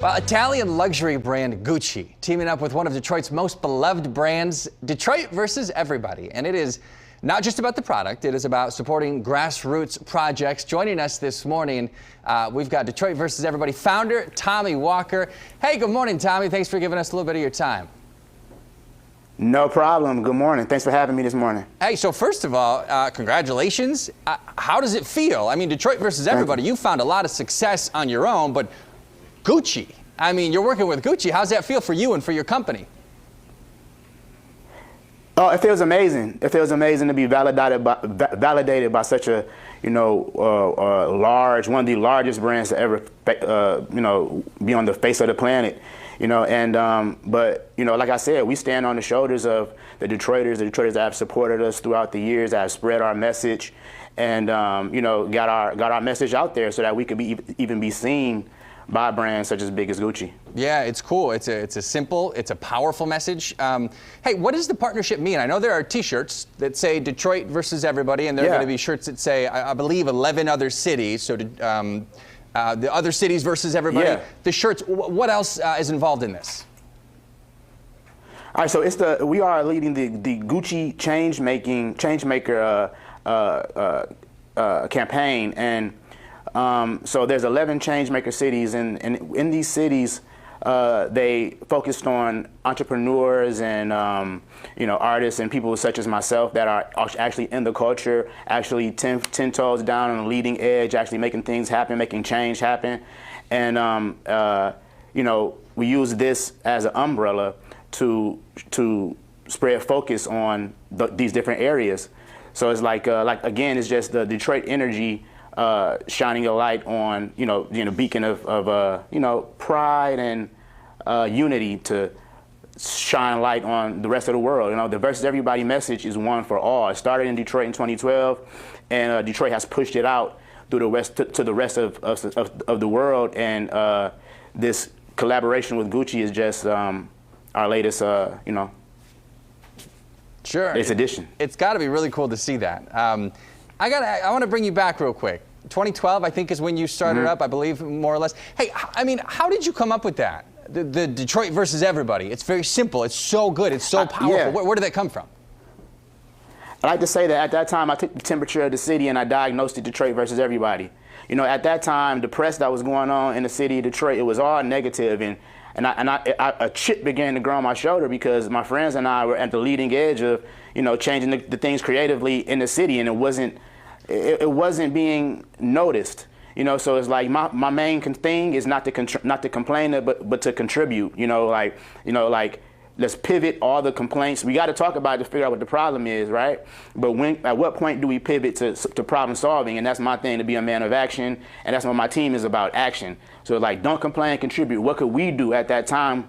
Well, Italian luxury brand Gucci teaming up with one of Detroit's most beloved brands, Detroit versus everybody. And it is not just about the product, it is about supporting grassroots projects. Joining us this morning, we've got Detroit versus everybody founder, Tommy Walker. Hey, good morning, Tommy. Thanks for giving us a little bit of your time. No problem. Good morning. Thanks for having me this morning. Hey, so first of all, congratulations. How does it feel? I mean, Detroit versus everybody, you found a lot of success on your own, but Gucci. I mean, you're working with Gucci. How's that feel for you and for your company? Oh, it feels amazing. It feels amazing to be validated by such a, large, one of the largest brands to ever, be on the face of the planet. But like I said, we stand on the shoulders of the Detroiters that have supported us throughout the years, that have spread our message, and got our message out there so that we could even be seen by brands such as big as Gucci. Yeah, it's cool. It's a simple, it's a powerful message. Hey, what does the partnership mean? I know there are T-shirts that say Detroit versus everybody, and there are going to be shirts that say, I believe, 11 other cities. So the other cities versus everybody. Yeah. The shirts. What else is involved in this? All right, so we are leading the Gucci changemaker campaign, and so there's 11 changemaker cities, and in these cities, they focused on entrepreneurs and artists and people such as myself that are actually in the culture, actually 10 toes down on the leading edge, actually making things happen, making change happen, and we use this as an umbrella to spread focus on these different areas. So it's like again, it's just the Detroit energy. Shining a light on, being a beacon of pride and unity to shine light on the rest of the world. The versus everybody message is one for all. It started in Detroit in 2012, and Detroit has pushed it out through the rest to the rest of the world. And this collaboration with Gucci is just our latest, Sure. latest edition. It's got to be really cool to see that. I want to bring you back real quick. 2012, I think, is when you started up, I believe, more or less. Hey, I mean, how did you come up with that? The Detroit versus everybody. It's very simple. It's so good. It's so powerful. Yeah. Where did that come from? I like to say that at that time, I took the temperature of the city and I diagnosed it Detroit versus everybody. At that time, the press that was going on in the city of Detroit, it was all negative, and a chip began to grow on my shoulder because my friends and I were at the leading edge of, changing the things creatively in the city, and it wasn't being noticed. So it's like my main thing is not to complain, but to contribute. Let's pivot all the complaints. We got to talk about it to figure out what the problem is, right? But at what point do we pivot to problem solving? And that's my thing, to be a man of action, and that's what my team is about, action. So don't complain, contribute. What could we do at that time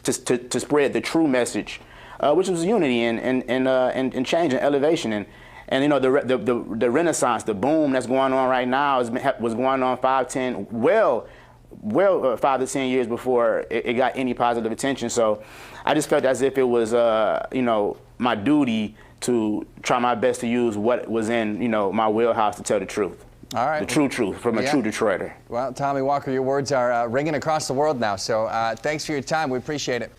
to spread the true message, which was unity and change and elevation, and the renaissance, the boom that's going on right now was going on 5 to 10 years before it got any positive attention. So I just felt as if it was my duty to try my best to use what was in my wheelhouse to tell the truth. All right. The true truth from a true Detroiter. Well, Tommy Walker, your words are ringing across the world now. So thanks for your time. We appreciate it.